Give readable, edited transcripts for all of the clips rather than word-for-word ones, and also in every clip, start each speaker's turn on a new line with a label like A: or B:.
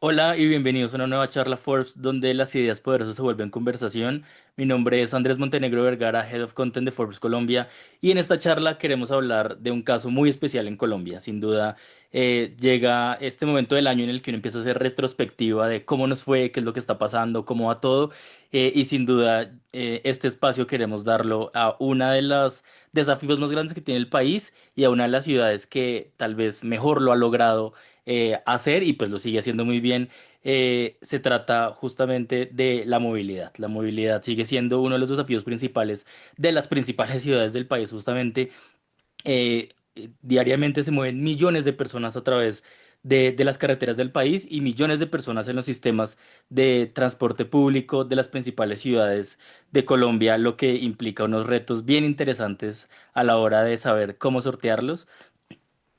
A: Hola y bienvenidos a una nueva charla Forbes donde las ideas poderosas se vuelven conversación. Mi nombre es Andrés Montenegro Vergara, Head of Content de Forbes Colombia, y en esta charla queremos hablar de un caso muy especial en Colombia. Sin duda, llega este momento del año en el que uno empieza a hacer retrospectiva de cómo nos fue, qué es lo que está pasando, cómo va todo, y sin duda este espacio queremos darlo a una de los desafíos más grandes que tiene el país y a una de las ciudades que tal vez mejor lo ha logrado hacer y pues lo sigue haciendo muy bien. Se trata justamente de la movilidad. La movilidad sigue siendo uno de los desafíos principales de las principales ciudades del país. Justamente diariamente se mueven millones de personas a través de las carreteras del país y millones de personas en los sistemas de transporte público de las principales ciudades de Colombia, lo que implica unos retos bien interesantes a la hora de saber cómo sortearlos.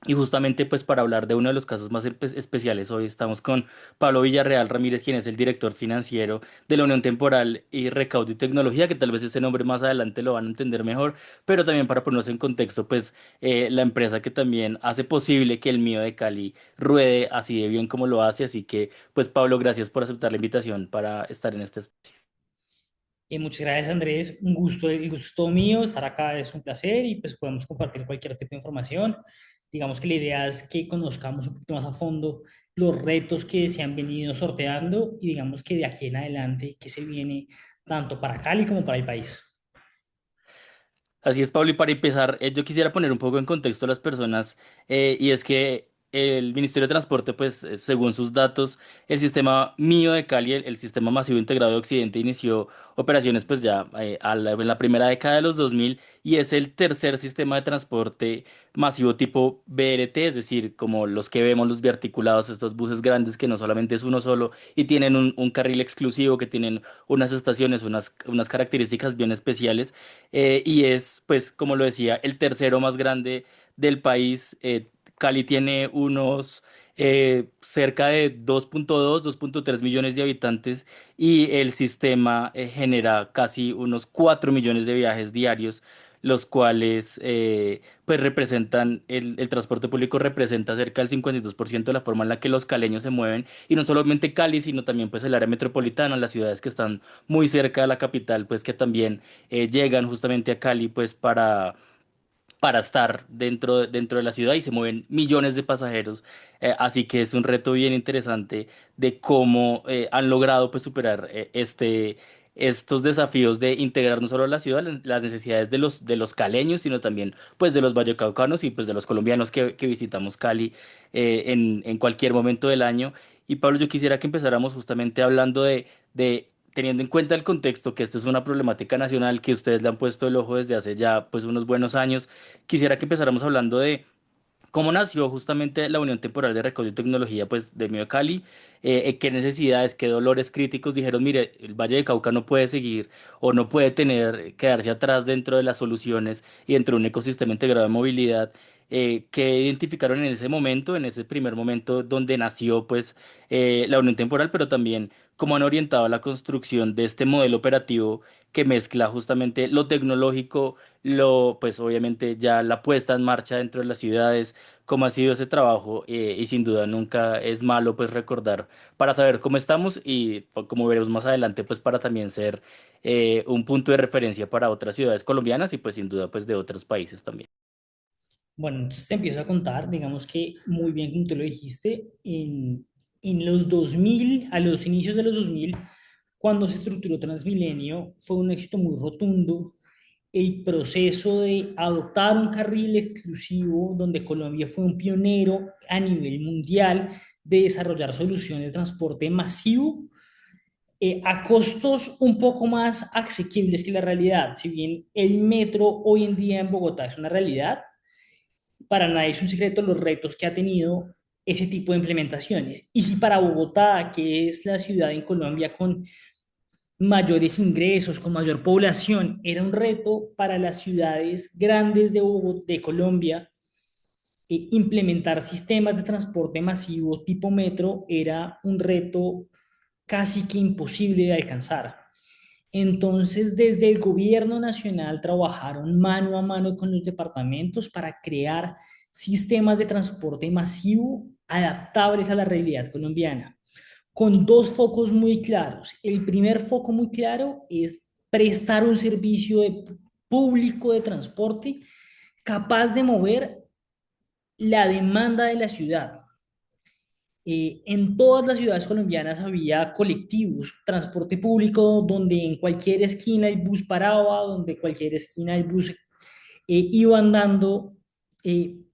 A: Y justamente pues para hablar de uno de los casos más especiales, hoy estamos con Pablo Villarreal Ramírez, quien es el director financiero de la Unión Temporal y Recaudo y Tecnología, que tal vez ese nombre más adelante lo van a entender mejor, pero también para ponernos en contexto, pues la empresa que también hace posible que el mío de Cali ruede así de bien como lo hace. Así que pues Pablo, gracias por aceptar la invitación para estar en este espacio.
B: Muchas gracias, Andrés. Un gusto, el gusto es todo mío. Estar acá es un placer y pues podemos compartir cualquier tipo de información. Digamos que la idea es que conozcamos un poquito más a fondo los retos que se han venido sorteando y digamos que de aquí en adelante que se viene tanto para Cali como para el país.
A: Así es, Pablo, y para empezar, yo quisiera poner un poco en contexto a las personas, y es que el Ministerio de Transporte, pues, según sus datos, el sistema mío de Cali, el sistema masivo integrado de Occidente, inició operaciones, pues, ya en la primera década de los 2000 y es el tercer sistema de transporte masivo tipo BRT, es decir, como los que vemos, los biarticulados, estos buses grandes que no solamente es uno solo y tienen un carril exclusivo, que tienen unas estaciones, unas características bien especiales, y es, pues, como lo decía, el tercero más grande del país. Cali tiene unos cerca de 2.3 millones de habitantes y el sistema genera casi unos 4 millones de viajes diarios, los cuales pues representan, el transporte público representa cerca del 52% de la forma en la que los caleños se mueven, y no solamente Cali, sino también pues el área metropolitana, las ciudades que están muy cerca de la capital, pues que también llegan justamente a Cali pues para estar dentro de la ciudad, y se mueven millones de pasajeros. Así que es un reto bien interesante de cómo han logrado pues superar estos desafíos de integrar no solo a la ciudad, las necesidades de los caleños, sino también pues de los vallecaucanos y pues de los colombianos que visitamos Cali en cualquier momento del año. Y Pablo, yo quisiera que empezáramos justamente hablando de teniendo en cuenta el contexto, que esto es una problemática nacional que ustedes le han puesto el ojo desde hace ya pues unos buenos años. Quisiera que empezáramos hablando de cómo nació justamente la Unión Temporal de Recaudo y Tecnología, pues, de Mío de Cali. Qué necesidades, qué dolores críticos dijeron: mire, el Valle de Cauca no puede seguir o no puede quedarse atrás dentro de las soluciones y dentro de un ecosistema integrado de movilidad. Que identificaron en ese momento, en ese primer momento donde nació pues la Unión Temporal, pero también cómo han orientado la construcción de este modelo operativo que mezcla justamente lo tecnológico, pues obviamente ya la puesta en marcha dentro de las ciudades, cómo ha sido ese trabajo. Y sin duda nunca es malo pues recordar para saber cómo estamos y como veremos más adelante pues para también ser un punto de referencia para otras ciudades colombianas y pues sin duda pues de otros países también.
B: Bueno, entonces te empiezo a contar, digamos que muy bien como tú lo dijiste, en los 2000, a los inicios de los 2000, cuando se estructuró Transmilenio, fue un éxito muy rotundo el proceso de adoptar un carril exclusivo donde Colombia fue un pionero a nivel mundial de desarrollar soluciones de transporte masivo a costos un poco más asequibles que la realidad. Si bien el metro hoy en día en Bogotá es una realidad, para nadie es un secreto los retos que ha tenido ese tipo de implementaciones. Y si para Bogotá, que es la ciudad en Colombia con mayores ingresos, con mayor población, era un reto para las ciudades grandes de Colombia. Implementar sistemas de transporte masivo tipo metro era un reto casi que imposible de alcanzar. Entonces, desde el gobierno nacional trabajaron mano a mano con los departamentos para crear sistemas de transporte masivo adaptables a la realidad colombiana. con dos focos muy claros. El primer foco muy claro es prestar un servicio público de transporte capaz de mover la demanda de la ciudad. En todas las ciudades colombianas había colectivos, transporte público, donde en cualquier esquina el bus paraba, donde cualquier esquina el bus iba andando.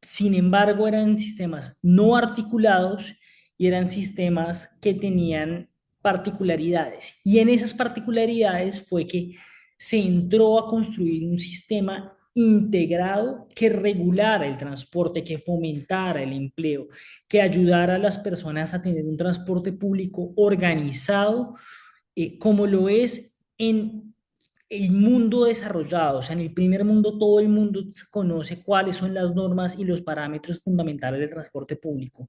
B: Sin embargo, eran sistemas no articulados y eran sistemas que tenían particularidades. Y en esas particularidades fue que se entró a construir un sistema integrado que regulara el transporte, que fomentara el empleo, que ayudara a las personas a tener un transporte público organizado, como lo es en el mundo desarrollado. O sea, en el primer mundo todo el mundo conoce cuáles son las normas y los parámetros fundamentales del transporte público.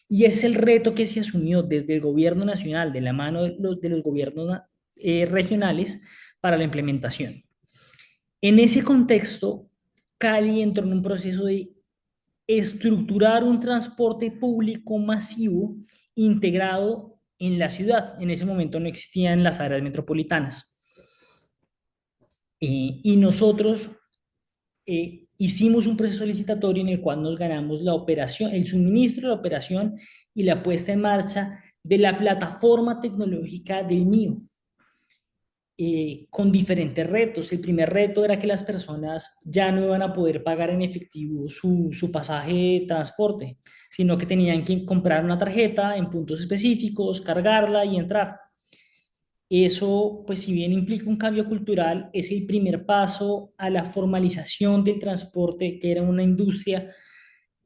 B: Y ese es el reto que se asumió desde el gobierno nacional, de la mano de los gobiernos regionales, para la implementación. En ese contexto, Cali entró en un proceso de estructurar un transporte público masivo integrado en la ciudad. En ese momento no existían las áreas metropolitanas. Y nosotros hicimos un proceso licitatorio en el cual nos ganamos la operación, el suministro, la operación y la puesta en marcha de la plataforma tecnológica del MIO, con diferentes retos. El primer reto era que las personas ya no iban a poder pagar en efectivo su pasaje de transporte, sino que tenían que comprar una tarjeta en puntos específicos, cargarla y entrar. Eso, pues si bien implica un cambio cultural, es el primer paso a la formalización del transporte, que era una industria,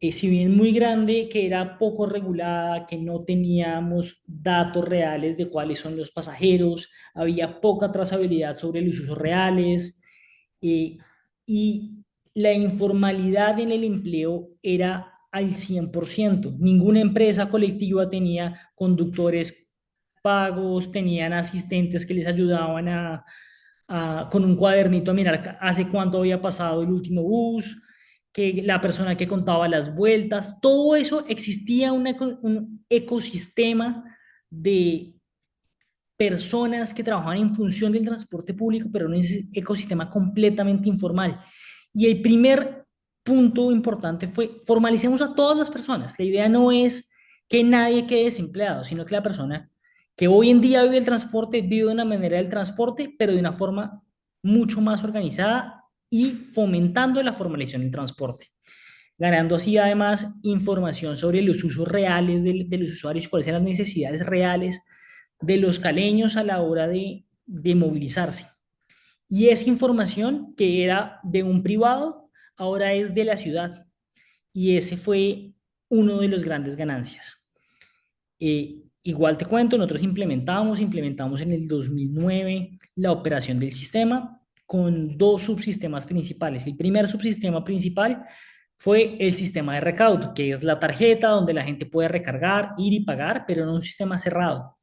B: si bien muy grande, que era poco regulada, que no teníamos datos reales de cuáles son los pasajeros, había poca trazabilidad sobre los usos reales, eh, y la informalidad en el empleo era al 100%. Ninguna empresa colectiva tenía conductores pagos, tenían asistentes que les ayudaban con un cuadernito a mirar hace cuánto había pasado el último bus, que la persona que contaba las vueltas, todo eso existía un ecosistema de personas que trabajaban en función del transporte público, pero en un ecosistema completamente informal. Y el primer punto importante fue formalicemos a todas las personas. La idea no es que nadie quede desempleado, sino que la persona que hoy en día vive el transporte vive de una manera del transporte, pero de una forma mucho más organizada y fomentando la formalización del transporte, ganando así además información sobre los usos reales de los usuarios, cuáles eran las necesidades reales de los caleños a la hora de movilizarse. Y esa información que era de un privado, ahora es de la ciudad. Y ese fue uno de los grandes ganancias. Igual te cuento, nosotros implementamos en el 2009 la operación del sistema con dos subsistemas principales. El primer subsistema principal fue el sistema de recaudo, que es la tarjeta donde la gente puede recargar, ir y pagar, pero no un sistema cerrado.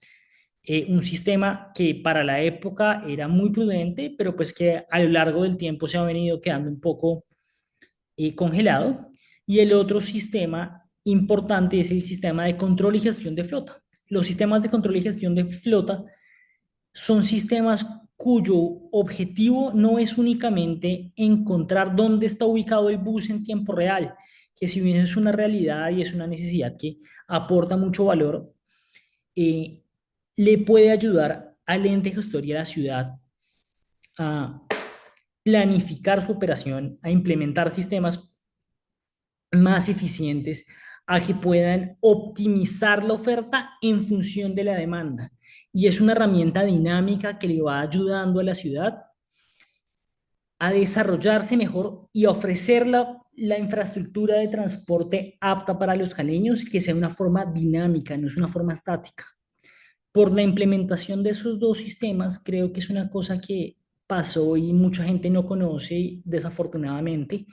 B: Un sistema que para la época era muy prudente, pero pues que a lo largo del tiempo se ha venido quedando un poco congelado. Y el otro sistema importante es el sistema de control y gestión de flota. Los sistemas de control y gestión de flota son sistemas cuyo objetivo no es únicamente encontrar dónde está ubicado el bus en tiempo real, que si bien es una realidad y es una necesidad que aporta mucho valor, eh, le puede ayudar al ente gestor y a la ciudad a planificar su operación, a implementar sistemas más eficientes, a que puedan optimizar la oferta en función de la demanda. Y es una herramienta dinámica que le va ayudando a la ciudad a desarrollarse mejor y a ofrecer la infraestructura de transporte apta para los caleños, que sea una forma dinámica, no es una forma estática. Por la implementación de esos dos sistemas, creo que es una cosa que pasó y mucha gente no conoce, desafortunadamente.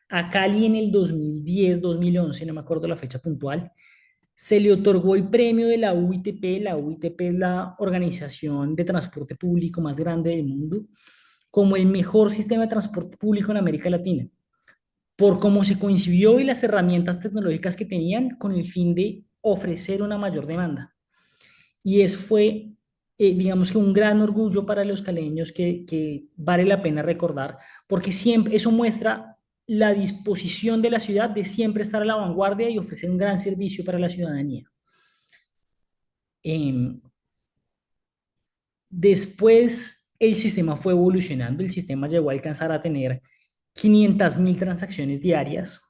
B: A Cali en el 2010, 2011, no me acuerdo la fecha puntual, se le otorgó el premio de la UITP. La UITP es la organización de transporte público más grande del mundo, como el mejor sistema de transporte público en América Latina, por cómo se coincidió y las herramientas tecnológicas que tenían con el fin de ofrecer una mayor demanda. y fue, digamos que un gran orgullo para los caleños que vale la pena recordar, porque siempre eso muestra la disposición de la ciudad de siempre estar a la vanguardia y ofrecer un gran servicio para la ciudadanía. Eh, Después el sistema fue evolucionando, el sistema llegó a alcanzar a tener 500.000 transacciones diarias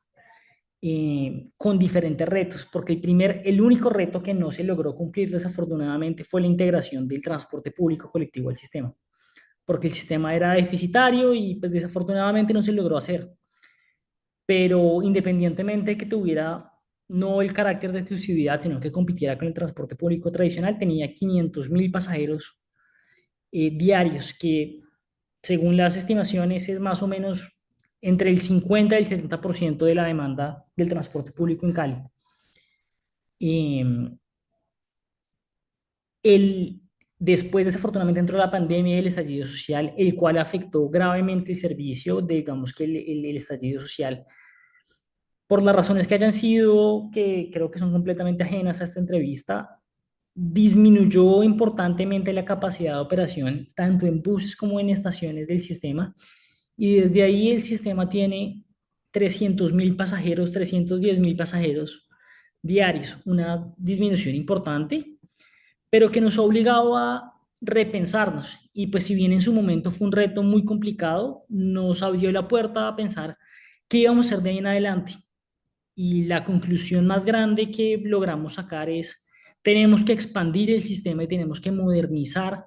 B: con diferentes retos, porque el único reto que no se logró cumplir desafortunadamente fue la integración del transporte público colectivo al sistema, porque el sistema era deficitario y pues desafortunadamente no se logró hacer, pero independientemente de que tuviera no el carácter de exclusividad, sino que compitiera con el transporte público tradicional, tenía 500.000 pasajeros diarios, que según las estimaciones es más o menos entre el 50 y el 70% de la demanda del transporte público en Cali. Eh, el, Después, desafortunadamente, entró la pandemia y el estallido social, el cual afectó gravemente el servicio, digamos que el estallido social, por las razones que hayan sido, que creo que son completamente ajenas a esta entrevista, disminuyó importantemente la capacidad de operación, tanto en buses como en estaciones del sistema, y desde ahí el sistema tiene 300.000 pasajeros, 310.000 pasajeros diarios, una disminución importante, pero que nos ha obligado a repensarnos. Y pues si bien en su momento fue un reto muy complicado, nos abrió la puerta a pensar qué íbamos a hacer de ahí en adelante. Y la conclusión más grande que logramos sacar es, tenemos que expandir el sistema y tenemos que modernizar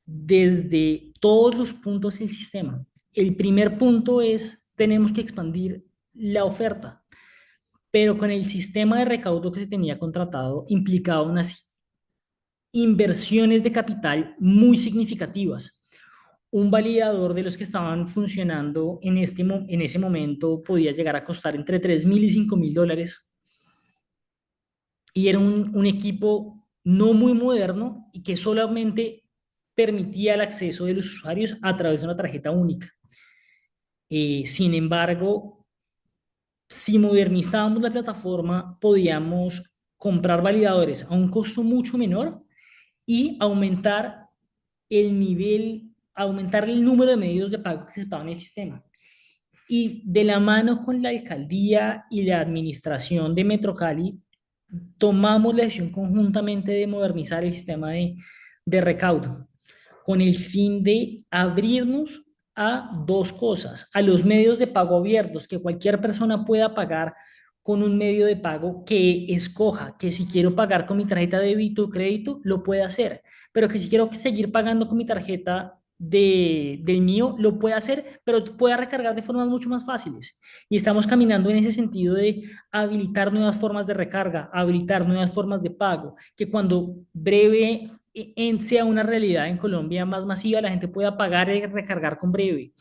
B: desde todos los puntos del sistema. El primer punto es, tenemos que expandir la oferta, pero con el sistema de recaudo que se tenía contratado implicaba unas inversiones de capital muy significativas. Un validador de los que estaban funcionando en ese momento podía llegar a costar entre 3.000 y 5.000 dólares, y era un equipo no muy moderno y que solamente permitía el acceso de los usuarios a través de una tarjeta única. Sin embargo, si modernizábamos la plataforma, podíamos comprar validadores a un costo mucho menor y aumentar el número de medios de pago que estaban en el sistema. Y de la mano con la alcaldía y la administración de Metro Cali, tomamos la decisión conjuntamente de modernizar el sistema de recaudo, con el fin de abrirnos a dos cosas: a los medios de pago abiertos, que cualquier persona pueda pagar con un medio de pago que escoja, que si quiero pagar con mi tarjeta de débito o crédito, lo puede hacer, pero que si quiero seguir pagando con mi tarjeta del mío, lo puede hacer, pero pueda recargar de formas mucho más fáciles. Y estamos caminando en ese sentido de habilitar nuevas formas de recarga, habilitar nuevas formas de pago, que cuando breve sea una realidad en Colombia más masiva, la gente pueda pagar y recargar con breve,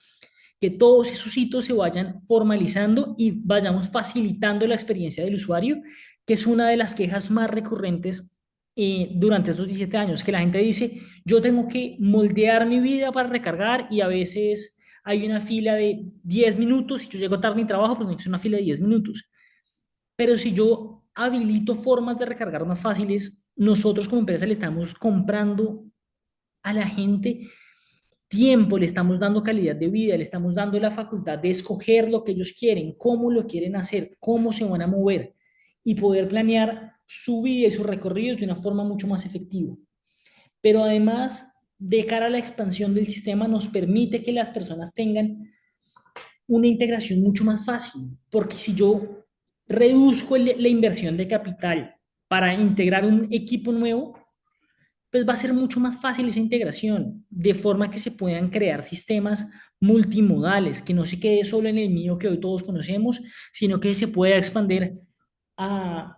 B: que todos esos hitos se vayan formalizando y vayamos facilitando la experiencia del usuario, que es una de las quejas más recurrentes durante estos 17 años, que la gente dice, yo tengo que moldear mi vida para recargar y a veces hay una fila de 10 minutos y yo llego tarde a mi trabajo, pues no es una fila de 10 minutos. Pero si yo habilito formas de recargar más fáciles, nosotros como empresa le estamos comprando a la gente tiempo, le estamos dando calidad de vida, le estamos dando la facultad de escoger lo que ellos quieren, cómo lo quieren hacer, cómo se van a mover y poder planear su vida y sus recorridos de una forma mucho más efectiva. Pero además, de cara a la expansión del sistema, nos permite que las personas tengan una integración mucho más fácil, porque si yo reduzco la inversión de capital para integrar un equipo nuevo, pues va a ser mucho más fácil esa integración, de forma que se puedan crear sistemas multimodales, que no se quede solo en el mío que hoy todos conocemos, sino que se pueda expandir a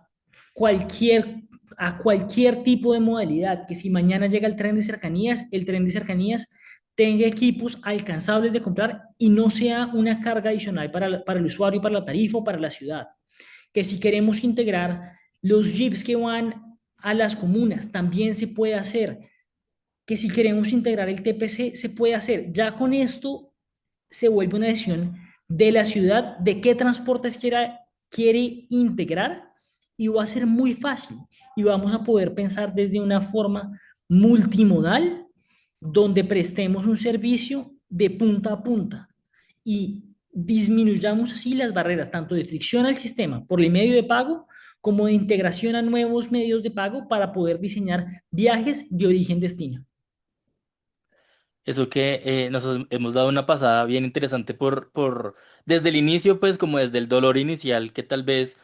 B: cualquier, a cualquier tipo de modalidad, que si mañana llega el tren de cercanías tenga equipos alcanzables de comprar y no sea una carga adicional para el usuario, para la tarifa o para la ciudad. Que si queremos integrar los jeeps que van a las comunas, también se puede hacer. Que si queremos integrar el TPC, se puede hacer. Ya con esto se vuelve una decisión de la ciudad de qué transportes quiere integrar y va a ser muy fácil y vamos a poder pensar desde una forma multimodal donde prestemos un servicio de punta a punta y disminuyamos así las barreras tanto de fricción al sistema por el medio de pago como de integración a nuevos medios de pago para poder diseñar viajes de origen-destino.
A: Eso que hemos dado una pasada bien interesante desde el inicio, pues como desde el dolor inicial, que tal vez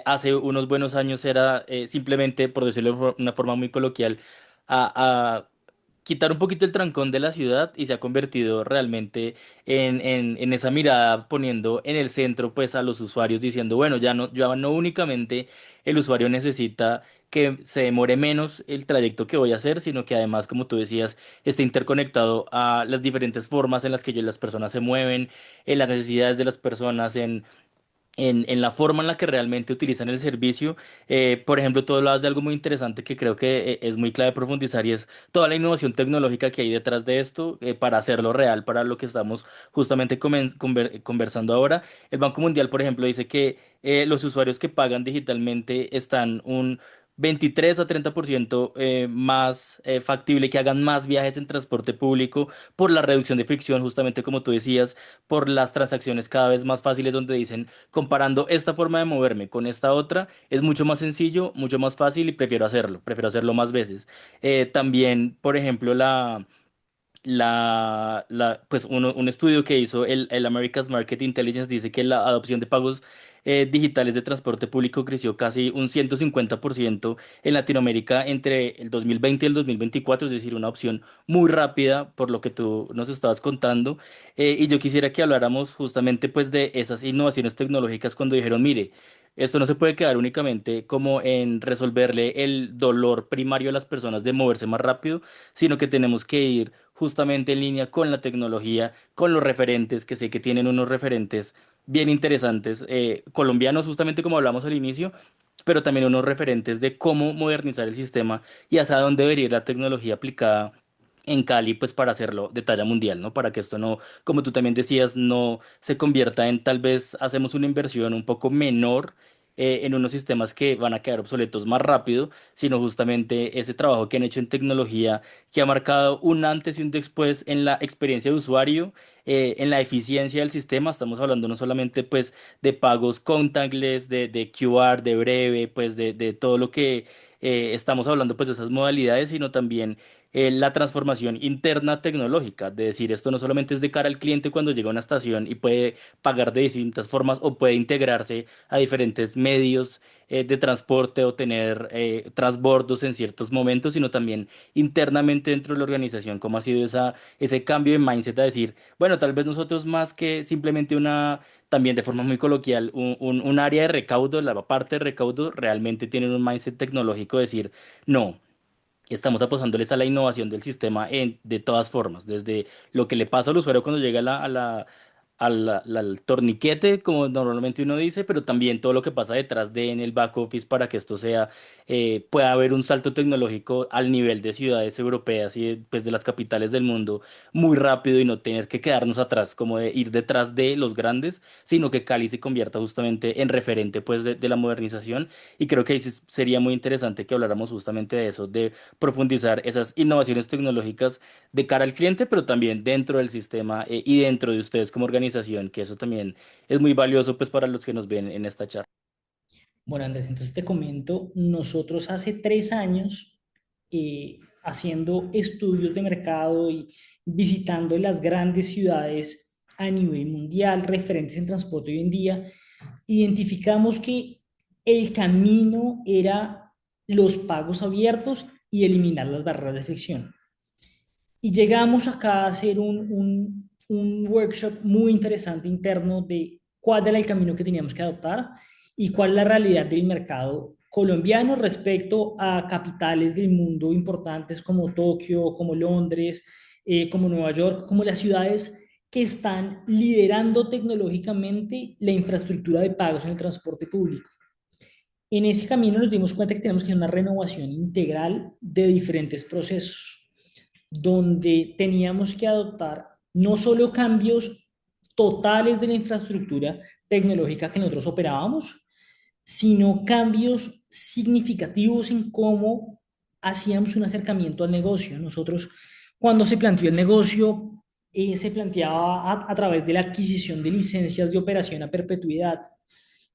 A: hace unos buenos años era simplemente, por decirlo de una forma muy coloquial, a quitar un poquito el trancón de la ciudad y se ha convertido realmente en esa mirada poniendo en el centro pues a los usuarios diciendo, bueno, ya no únicamente el usuario necesita que se demore menos el trayecto que voy a hacer, sino que además, como tú decías, esté interconectado a las diferentes formas en las que las personas se mueven, en las necesidades de las personas, en la forma en la que realmente utilizan el servicio. Por ejemplo, tú hablabas de algo muy interesante que creo que es muy clave profundizar y es toda la innovación tecnológica que hay detrás de esto para hacerlo real, para lo que estamos justamente conversando ahora. El Banco Mundial, por ejemplo, dice que los usuarios que pagan digitalmente están un 23 a 30% más factible que hagan más viajes en transporte público por la reducción de fricción, justamente como tú decías, por las transacciones cada vez más fáciles donde dicen comparando esta forma de moverme con esta otra, es mucho más sencillo, mucho más fácil y prefiero hacerlo más veces. También, por ejemplo, pues un estudio que hizo el America's Market Intelligence dice que la adopción de pagos digitales de transporte público creció casi un 150% en Latinoamérica entre el 2020 y el 2024, es decir, una opción muy rápida por lo que tú nos estabas contando. Y yo quisiera que habláramos justamente pues de esas innovaciones tecnológicas cuando dijeron, mire, esto no se puede quedar únicamente como en resolverle el dolor primario a las personas de moverse más rápido, sino que tenemos que ir justamente en línea con la tecnología, con los referentes, que sé que tienen unos referentes bien interesantes, colombianos, justamente como hablamos al inicio, pero también unos referentes de cómo modernizar el sistema y hacia dónde debería ir la tecnología aplicada en Cali, pues para hacerlo de talla mundial, ¿no? Para que esto no, como tú también decías, no se convierta en tal vez hacemos una inversión un poco menor en unos sistemas que van a quedar obsoletos más rápido, sino justamente ese trabajo que han hecho en tecnología que ha marcado un antes y un después en la experiencia de usuario, en la eficiencia del sistema. Estamos hablando no solamente pues de pagos contactless, de QR, de breve, pues de todo lo que estamos hablando pues de esas modalidades, sino también la transformación interna tecnológica, de decir esto no solamente es de cara al cliente cuando llega a una estación y puede pagar de distintas formas o puede integrarse a diferentes medios de transporte o tener transbordos en ciertos momentos, sino también internamente dentro de la organización, cómo ha sido ese cambio de mindset a decir, bueno, tal vez nosotros más que simplemente también de forma muy coloquial, un área de recaudo, la parte de recaudo, realmente tienen un mindset tecnológico de decir, no. Estamos apostándoles a la innovación del sistema de todas formas, desde lo que le pasa al usuario cuando llega al torniquete, como normalmente uno dice, pero también todo lo que pasa detrás de en el back office para que esto sea, pueda haber un salto tecnológico al nivel de ciudades europeas y pues de las capitales del mundo muy rápido y no tener que quedarnos atrás, como de ir detrás de los grandes, sino que Cali se convierta justamente en referente pues de la modernización. Y creo que ahí sí sería muy interesante que habláramos justamente de eso, de profundizar esas innovaciones tecnológicas de cara al cliente, pero también dentro del sistema y dentro de ustedes como organización, que eso también es muy valioso pues para los que nos ven en esta charla.
B: Bueno, Andrés, entonces te comento, nosotros hace 3 años, haciendo estudios de mercado y visitando las grandes ciudades a nivel mundial, referentes en transporte hoy en día, identificamos que el camino era los pagos abiertos y eliminar las barreras de fricción. Y llegamos acá a hacer un workshop muy interesante interno de cuál era el camino que teníamos que adoptar y cuál es la realidad del mercado colombiano respecto a capitales del mundo importantes como Tokio, como Londres, como Nueva York, como las ciudades que están liderando tecnológicamente la infraestructura de pagos en el transporte público. En ese camino nos dimos cuenta que tenemos que hacer una renovación integral de diferentes procesos donde teníamos que adoptar no solo cambios totales de la infraestructura tecnológica que nosotros operábamos, sino cambios significativos en cómo hacíamos un acercamiento al negocio. Nosotros, cuando se planteó el negocio, se planteaba a través de la adquisición de licencias de operación a perpetuidad.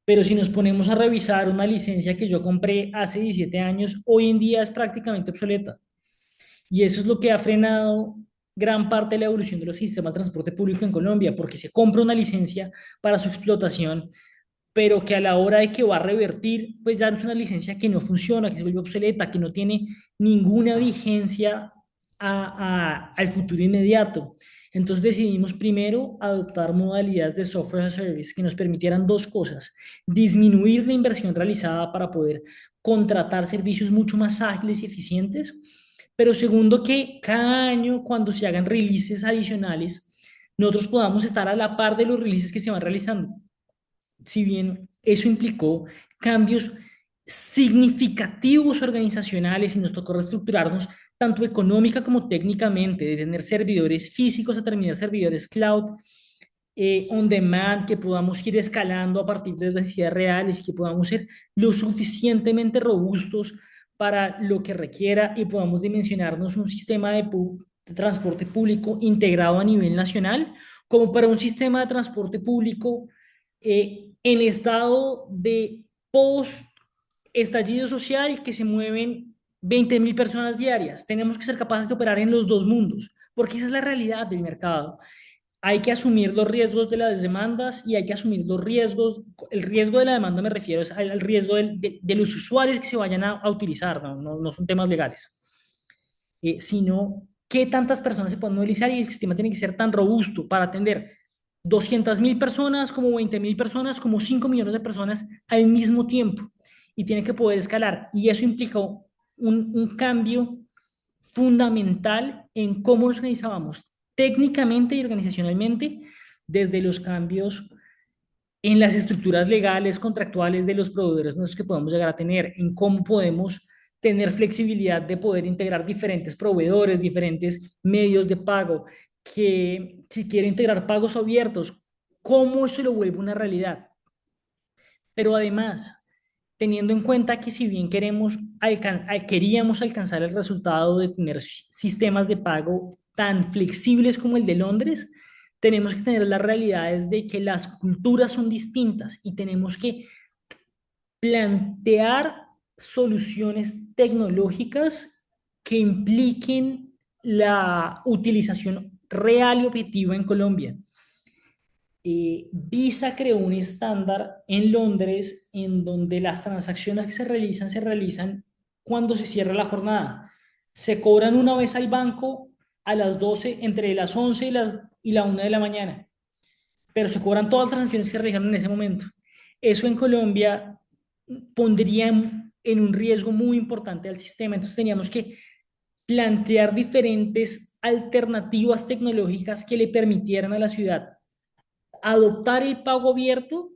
B: Pero si nos ponemos a revisar una licencia que yo compré hace 17 años, hoy en día es prácticamente obsoleta. Y eso es lo que ha frenado gran parte de la evolución de los sistemas de transporte público en Colombia, porque se compra una licencia para su explotación, pero que a la hora de que va a revertir, pues ya es una licencia que no funciona, que se vuelve obsoleta, que no tiene ninguna vigencia al futuro inmediato. Entonces decidimos primero adoptar modalidades de software as a service que nos permitieran dos cosas: disminuir la inversión realizada para poder contratar servicios mucho más ágiles y eficientes, pero segundo, que cada año cuando se hagan releases adicionales, nosotros podamos estar a la par de los releases que se van realizando. Si bien eso implicó cambios significativos organizacionales y nos tocó reestructurarnos tanto económica como técnicamente, de tener servidores físicos a terminar servidores cloud, on demand, que podamos ir escalando a partir de las necesidades reales y que podamos ser lo suficientemente robustos para lo que requiera y podamos dimensionarnos un sistema de transporte público integrado a nivel nacional, como para un sistema de transporte público en estado de post estallido social, que se mueven 20.000 personas diarias. Tenemos que ser capaces de operar en los dos mundos, porque esa es la realidad del mercado. Hay que asumir los riesgos de las demandas y hay que asumir los riesgos. El riesgo de la demanda me refiero es al riesgo de los usuarios que se vayan a utilizar, no son temas legales, sino qué tantas personas se pueden movilizar, y el sistema tiene que ser tan robusto para atender 200.000 personas, como 20.000 personas, como 5 millones de personas al mismo tiempo, y tiene que poder escalar. Y eso implicó un cambio fundamental en cómo nos organizábamos técnicamente y organizacionalmente, desde los cambios en las estructuras legales, contractuales de los proveedores nuestros que podemos llegar a tener, en cómo podemos tener flexibilidad de poder integrar diferentes proveedores, diferentes medios de pago, que si quiero integrar pagos abiertos, cómo eso lo vuelve una realidad. Pero además, teniendo en cuenta que si bien queríamos alcanzar el resultado de tener sistemas de pago tan flexibles como el de Londres, tenemos que tener las realidades de que las culturas son distintas y tenemos que plantear soluciones tecnológicas que impliquen la utilización real y objetiva en Colombia. Visa creó un estándar en Londres en donde las transacciones que se realizan cuando se cierra la jornada. Se cobran una vez al banco a las 12, entre las 11 y la 1 de la mañana, pero se cobran todas las transacciones que se realizan en ese momento. Eso en Colombia pondría en un riesgo muy importante al sistema. Entonces teníamos que plantear diferentes alternativas tecnológicas que le permitieran a la ciudad adoptar el pago abierto,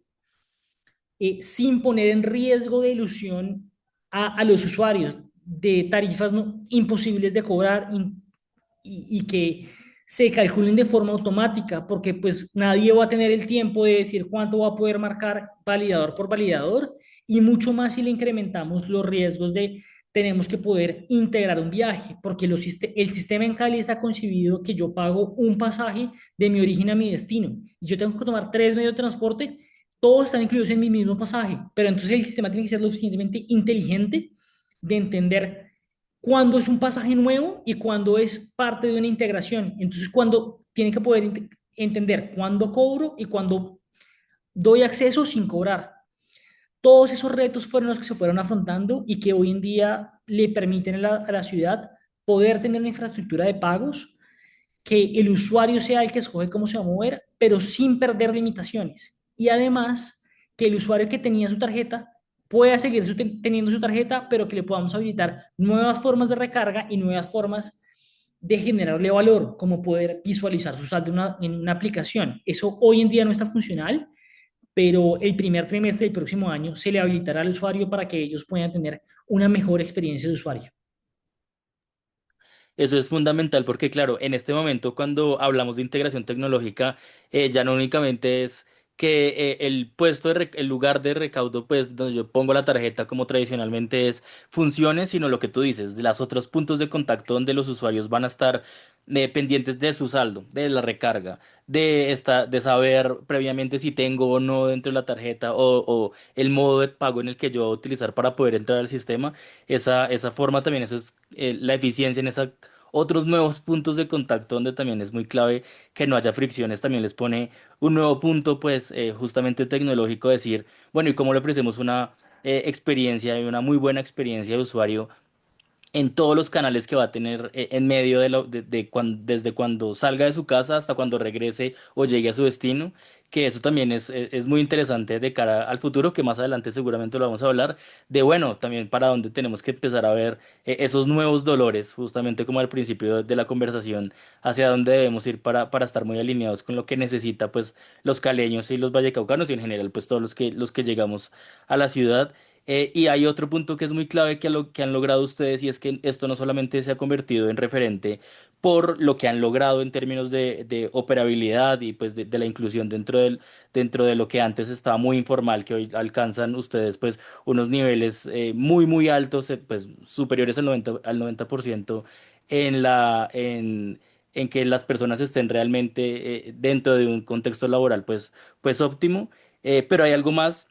B: sin poner en riesgo de ilusión a los usuarios de tarifas imposibles de cobrar y que se calculen de forma automática, porque pues nadie va a tener el tiempo de decir cuánto va a poder marcar validador por validador, y mucho más si le incrementamos los riesgos de tenemos que poder integrar un viaje, porque el sistema en Cali está concebido que yo pago un pasaje de mi origen a mi destino. Y yo tengo que tomar tres medios de transporte, todos están incluidos en mi mismo pasaje, pero entonces el sistema tiene que ser lo suficientemente inteligente de entender cuándo es un pasaje nuevo y cuándo es parte de una integración. Entonces, cuando tiene que poder entender cuándo cobro y cuándo doy acceso sin cobrar. Todos esos retos fueron los que se fueron afrontando y que hoy en día le permiten a la ciudad poder tener una infraestructura de pagos, que el usuario sea el que escoge cómo se va a mover, pero sin perder limitaciones. Y además, que el usuario que tenía su tarjeta pueda seguir teniendo su tarjeta, pero que le podamos habilitar nuevas formas de recarga y nuevas formas de generarle valor, como poder visualizar su saldo en una aplicación. Eso hoy en día no está funcional, pero el primer trimestre del próximo año se le habilitará al usuario para que ellos puedan tener una mejor experiencia de usuario.
A: Eso es fundamental porque, claro, en este momento cuando hablamos de integración tecnológica, ya no únicamente es que el puesto el lugar de recaudo, pues donde yo pongo la tarjeta como tradicionalmente es, funcione, sino lo que tú dices, de los otros puntos de contacto donde los usuarios van a estar pendientes de su saldo, de la recarga, de saber previamente si tengo o no dentro de la tarjeta o el modo de pago en el que yo voy a utilizar para poder entrar al sistema. Esa forma también, eso es la eficiencia en esa otros nuevos puntos de contacto donde también es muy clave que no haya fricciones, también les pone un nuevo punto, pues justamente tecnológico, decir, bueno, ¿y cómo le ofrecemos una experiencia y una muy buena experiencia de usuario en todos los canales que va a tener en medio desde cuando salga de su casa hasta cuando regrese o llegue a su destino? Que eso también es muy interesante de cara al futuro, que más adelante seguramente lo vamos a hablar, de bueno, también para dónde tenemos que empezar a ver esos nuevos dolores, justamente como al principio de la conversación, hacia dónde debemos ir para estar muy alineados con lo que necesita pues los caleños y los vallecaucanos y en general pues todos los que llegamos a la ciudad. Y hay otro punto que es muy clave que han logrado ustedes, y es que esto no solamente se ha convertido en referente por lo que han logrado en términos de operabilidad y pues de la inclusión dentro de lo que antes estaba muy informal, que hoy alcanzan ustedes pues unos niveles muy altos, pues superiores al 90% en en que las personas estén realmente dentro de un contexto laboral pues óptimo. Pero hay algo más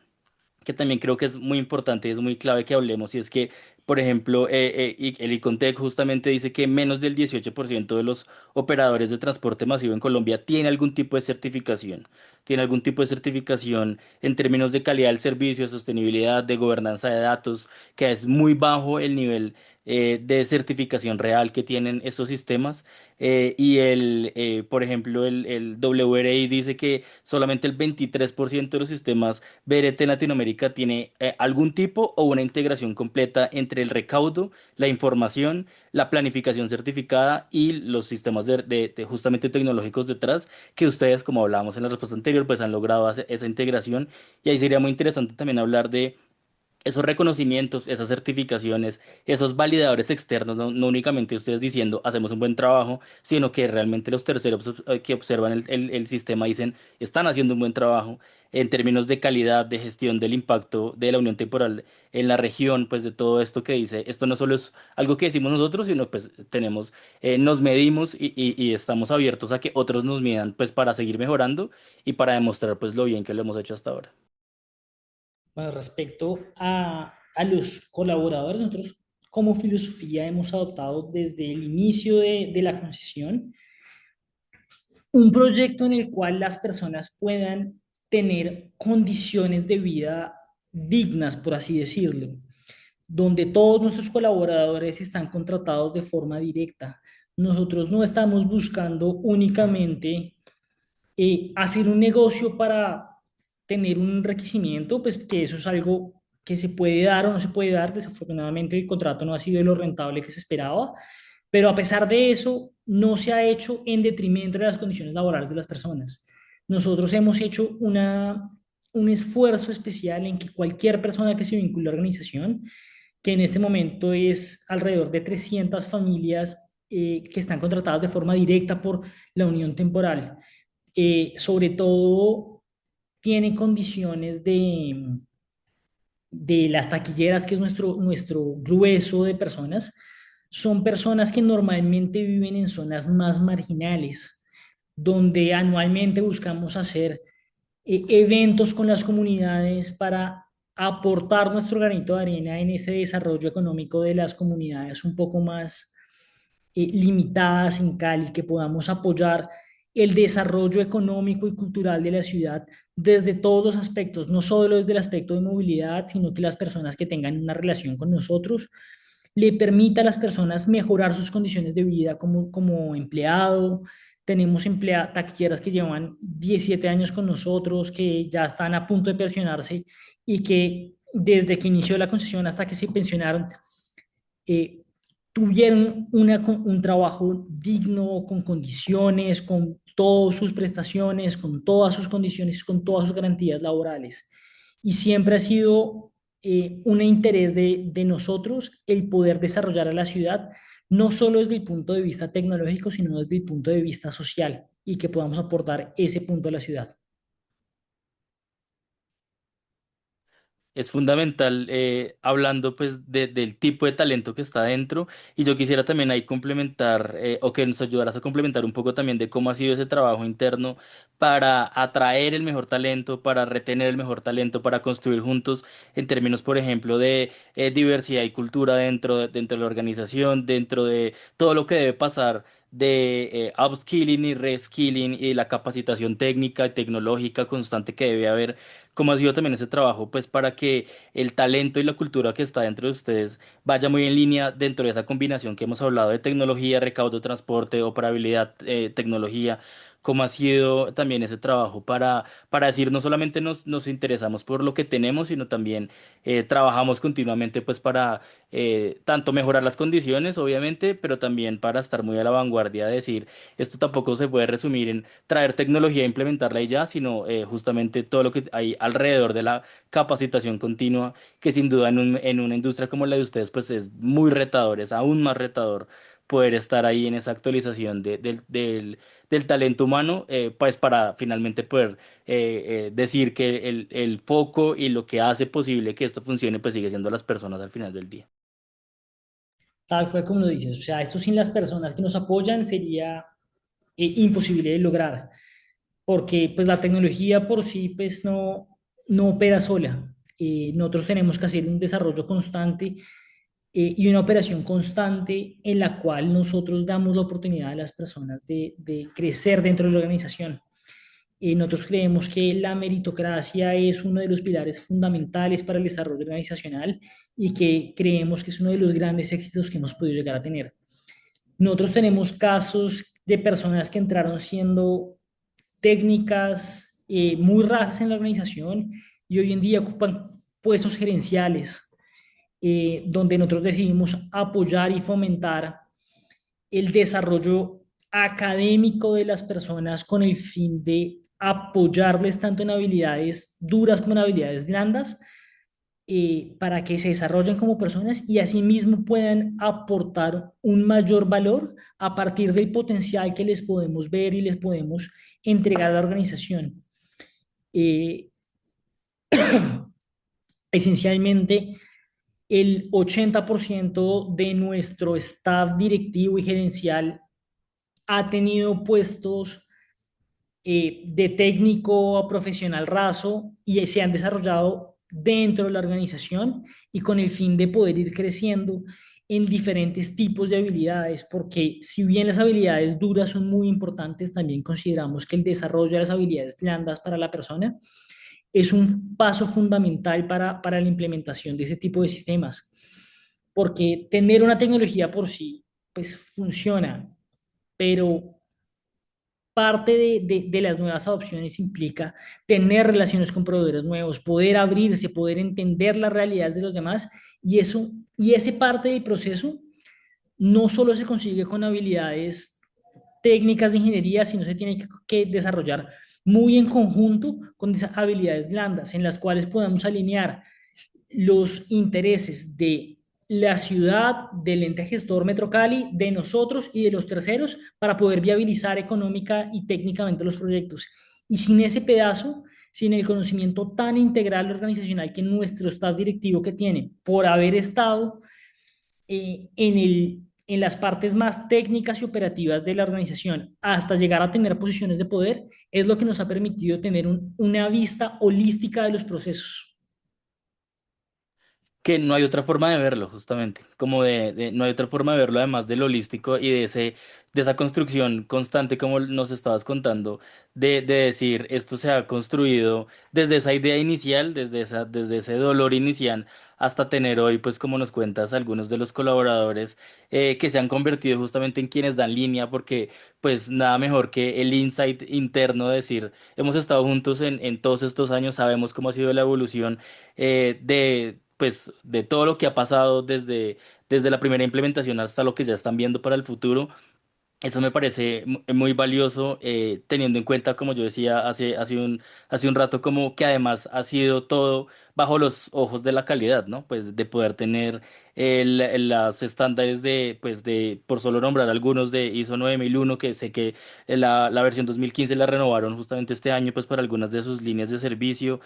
A: que también creo que es muy importante y es muy clave que hablemos, y es que, por ejemplo, el Icontec justamente dice que menos del 18% de los operadores de transporte masivo en Colombia tiene algún tipo de certificación. Tiene algún tipo de certificación en términos de calidad del servicio, de sostenibilidad, de gobernanza de datos, que es muy bajo el nivel de certificación real que tienen estos sistemas. Por ejemplo, el WRI dice que solamente el 23% de los sistemas BRT en Latinoamérica tiene algún tipo o una integración completa entre el recaudo, la información, la planificación certificada y los sistemas de justamente tecnológicos detrás, que ustedes, como hablábamos en la respuesta anterior, pues han logrado hacer esa integración. Y ahí sería muy interesante también hablar de esos reconocimientos, esas certificaciones, esos validadores externos, no únicamente ustedes diciendo hacemos un buen trabajo, sino que realmente los terceros que observan el sistema dicen están haciendo un buen trabajo en términos de calidad, de gestión del impacto de la unión temporal en la región, pues de todo esto que dice. Esto no solo es algo que decimos nosotros, sino pues tenemos, nos medimos y estamos abiertos a que otros nos midan pues para seguir mejorando y para demostrar pues lo bien que lo hemos hecho hasta ahora.
B: Bueno, respecto a los colaboradores, nosotros como filosofía hemos adoptado desde el inicio de la concesión un proyecto en el cual las personas puedan tener condiciones de vida dignas, por así decirlo, donde todos nuestros colaboradores están contratados de forma directa. Nosotros no estamos buscando únicamente hacer un negocio para tener un requisimiento, pues que eso es algo que se puede dar o no se puede dar. Desafortunadamente el contrato no ha sido lo rentable que se esperaba, pero a pesar de eso no se ha hecho en detrimento de las condiciones laborales de las personas. Nosotros hemos hecho un esfuerzo especial en que cualquier persona que se vincule a la organización, que en este momento es alrededor de 300 familias que están contratadas de forma directa por la unión temporal, sobre todo tiene condiciones de las taquilleras, que es nuestro grueso de personas, son personas que normalmente viven en zonas más marginales, donde anualmente buscamos hacer eventos con las comunidades para aportar nuestro granito de arena en ese desarrollo económico de las comunidades un poco más limitadas en Cali, que podamos apoyar el desarrollo económico y cultural de la ciudad desde todos los aspectos, no solo desde el aspecto de movilidad, sino que las personas que tengan una relación con nosotros le permita a las personas mejorar sus condiciones de vida como empleado. Tenemos taquilleras que llevan 17 años con nosotros, que ya están a punto de pensionarse y que desde que inició la concesión hasta que se pensionaron, eh, tuvieron un trabajo digno, con condiciones, con todas sus prestaciones, con todas sus condiciones, con todas sus garantías laborales. Y siempre ha sido un interés de nosotros el poder desarrollar a la ciudad, no solo desde el punto de vista tecnológico, sino desde el punto de vista social, y que podamos aportar ese punto a la ciudad.
A: Es fundamental, hablando pues del tipo de talento que está dentro, y yo quisiera también ahí complementar, o que nos ayudaras a complementar un poco también de cómo ha sido ese trabajo interno para atraer el mejor talento, para retener el mejor talento, para construir juntos en términos, por ejemplo, de diversidad y cultura dentro de la organización, dentro de todo lo que debe pasar de upskilling y reskilling y la capacitación técnica y tecnológica constante que debe haber. ¿Cómo ha sido también ese trabajo, pues, para que el talento y la cultura que está dentro de ustedes vaya muy en línea dentro de esa combinación que hemos hablado de tecnología, recaudo, transporte, operabilidad, tecnología? ¿Cómo ha sido también ese trabajo para decir no solamente nos interesamos por lo que tenemos, sino también trabajamos continuamente, pues, para tanto mejorar las condiciones, obviamente, pero también para estar muy a la vanguardia de decir, esto tampoco se puede resumir en traer tecnología e implementarla y ya, sino justamente todo lo que hay alrededor de la capacitación continua, que sin duda en una industria como la de ustedes, pues es muy retador, es aún más retador poder estar ahí en esa actualización del talento humano, pues para finalmente poder decir que el foco y lo que hace posible que esto funcione, pues sigue siendo las personas al final del día.
B: Tal cual como lo dices, o sea, esto sin las personas que nos apoyan sería imposible de lograr, porque pues la tecnología por sí pues no opera sola. Nosotros tenemos que hacer un desarrollo constante y una operación constante en la cual nosotros damos la oportunidad a las personas de crecer dentro de la organización. Nosotros creemos que la meritocracia es uno de los pilares fundamentales para el desarrollo organizacional y que creemos que es uno de los grandes éxitos que hemos podido llegar a tener. Nosotros tenemos casos de personas que entraron siendo técnicas muy rasas en la organización y hoy en día ocupan puestos gerenciales, donde nosotros decidimos apoyar y fomentar el desarrollo académico de las personas con el fin de apoyarles tanto en habilidades duras como en habilidades blandas, para que se desarrollen como personas y asimismo puedan aportar un mayor valor a partir del potencial que les podemos ver y les podemos entregar a la organización. Eh, Esencialmente, el 80% de nuestro staff directivo y gerencial ha tenido puestos de técnico a profesional raso y se han desarrollado dentro de la organización y con el fin de poder ir creciendo en diferentes tipos de habilidades, porque si bien las habilidades duras son muy importantes, también consideramos que el desarrollo de las habilidades blandas para la persona es un paso fundamental para la implementación de ese tipo de sistemas, porque tener una tecnología por sí, pues funciona, pero parte de las nuevas adopciones implica tener relaciones con proveedores nuevos, poder abrirse, poder entender las realidades de los demás y eso y ese parte del proceso no solo se consigue con habilidades técnicas de ingeniería, sino se tiene que desarrollar muy en conjunto con esas habilidades blandas en las cuales podamos alinear los intereses de la ciudad, del ente gestor Metro Cali, de nosotros y de los terceros para poder viabilizar económica y técnicamente los proyectos. Y sin ese pedazo, sin el conocimiento tan integral organizacional que nuestro staff directivo que tiene por haber estado en las partes más técnicas y operativas de la organización hasta llegar a tener posiciones de poder, es lo que nos ha permitido tener una vista holística de los procesos.
A: Que no hay otra forma de verlo, justamente, como no hay otra forma de verlo además del holístico y de esa construcción constante como nos estabas contando, de decir esto se ha construido desde esa idea inicial, desde ese dolor inicial, hasta tener hoy, pues como nos cuentas, algunos de los colaboradores que se han convertido justamente en quienes dan línea, porque pues nada mejor que el insight interno de decir, hemos estado juntos en todos estos años, sabemos cómo ha sido la evolución de todo lo que ha pasado desde la primera implementación hasta lo que ya están viendo para el futuro. Eso me parece muy valioso, teniendo en cuenta, como yo decía hace un rato, como que además ha sido todo bajo los ojos de la calidad, ¿no? Pues de poder tener las estándares pues por solo nombrar algunos de ISO 9001, que sé que la versión 2015 la renovaron justamente este año, pues para algunas de sus líneas de servicio.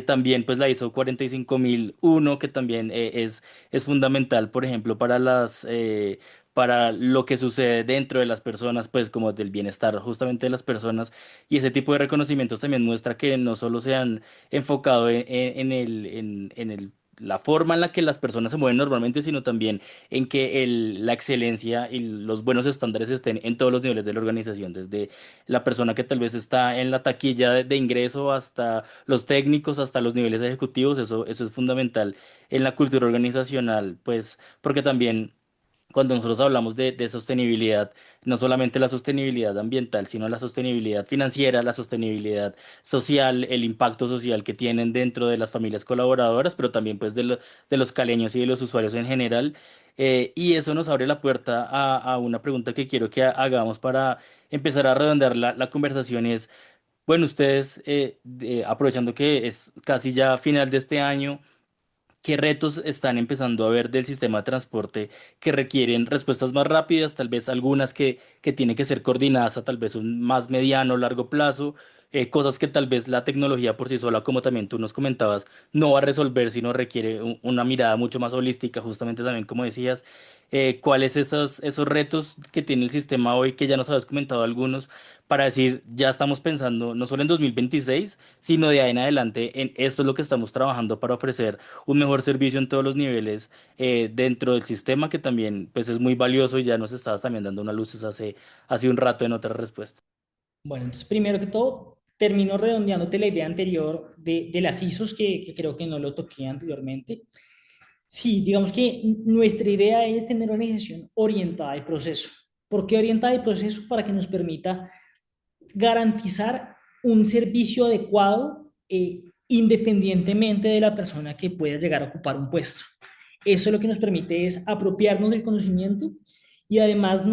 A: También pues la ISO 45001, que también es fundamental, por ejemplo, para lo que sucede dentro de las personas, pues como del bienestar justamente de las personas. Y ese tipo de reconocimientos también muestra que no solo se han enfocado la forma en la que las personas se mueven normalmente, sino también en que la excelencia y los buenos estándares estén en todos los niveles de la organización, desde la persona que tal vez está en la taquilla de ingreso hasta los técnicos, hasta los niveles ejecutivos. Eso es fundamental en la cultura organizacional, pues porque también cuando nosotros hablamos de sostenibilidad, no solamente la sostenibilidad ambiental, sino la sostenibilidad financiera, la sostenibilidad social, el impacto social que tienen dentro de las familias colaboradoras, pero también pues de los caleños y de los usuarios en general. Y eso nos abre la puerta a una pregunta que quiero que hagamos para empezar a redondear la conversación. Es, bueno, ustedes, aprovechando que es casi ya final de este año, ¿qué retos están empezando a ver del sistema de transporte que requieren respuestas más rápidas, tal vez algunas que tienen que ser coordinadas a tal vez un más mediano o largo plazo, cosas que tal vez la tecnología por sí sola, como también tú nos comentabas, no va a resolver, sino requiere una mirada mucho más holística, justamente también como decías? ¿Cuáles esos retos que tiene el sistema hoy, que ya nos habías comentado algunos, para decir, ya estamos pensando no solo en 2026, sino de ahí en adelante en esto es lo que estamos trabajando para ofrecer un mejor servicio en todos los niveles, dentro del sistema, que también pues es muy valioso, y ya nos estabas también dando unas luces hace un rato en otra respuesta?
B: Bueno, entonces primero que todo, termino redondeándote la idea anterior de las ISOs que creo que no lo toqué anteriormente. Sí, digamos que nuestra idea es tener una organización orientada al proceso. ¿Por qué orientada al proceso? Para que nos permita garantizar un servicio adecuado, independientemente de la persona que pueda llegar a ocupar un puesto. Eso lo que nos permite es apropiarnos del conocimiento y además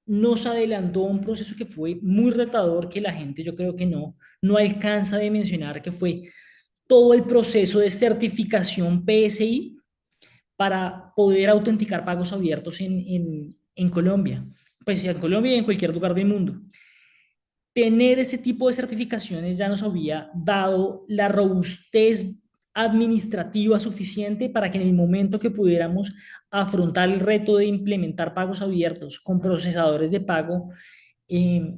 B: nos adelantó un proceso que fue muy retador, que la gente yo creo que no alcanza de mencionar, que fue todo el proceso de certificación PSI para poder autenticar pagos abiertos en Colombia, pues en Colombia y en cualquier lugar del mundo. Tener ese tipo de certificaciones ya nos había dado la robustez administrativa suficiente para que en el momento que pudiéramos afrontar el reto de implementar pagos abiertos con procesadores de pago, eh,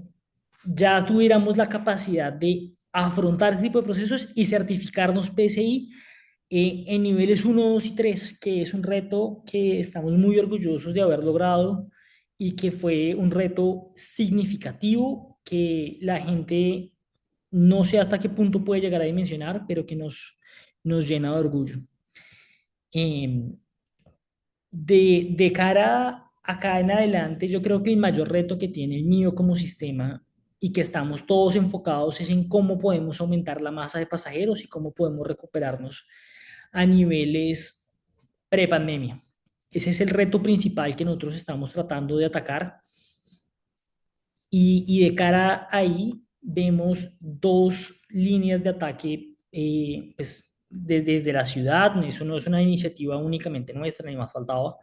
B: ya tuviéramos la capacidad de afrontar ese tipo de procesos y certificarnos PCI en niveles uno, 2 y 3, que es un reto que estamos muy orgullosos de haber logrado y que fue un reto significativo que la gente no sé hasta qué punto puede llegar a dimensionar, pero que nos llena de orgullo. Eh, de cara acá en adelante, yo creo que el mayor reto que tiene el mío como sistema y que estamos todos enfocados es en cómo podemos aumentar la masa de pasajeros y cómo podemos recuperarnos a niveles prepandemia. Ese es el reto principal que nosotros estamos tratando de atacar y de cara ahí vemos dos líneas de ataque, pues desde la ciudad. Eso no es una iniciativa únicamente nuestra, ni más faltaba,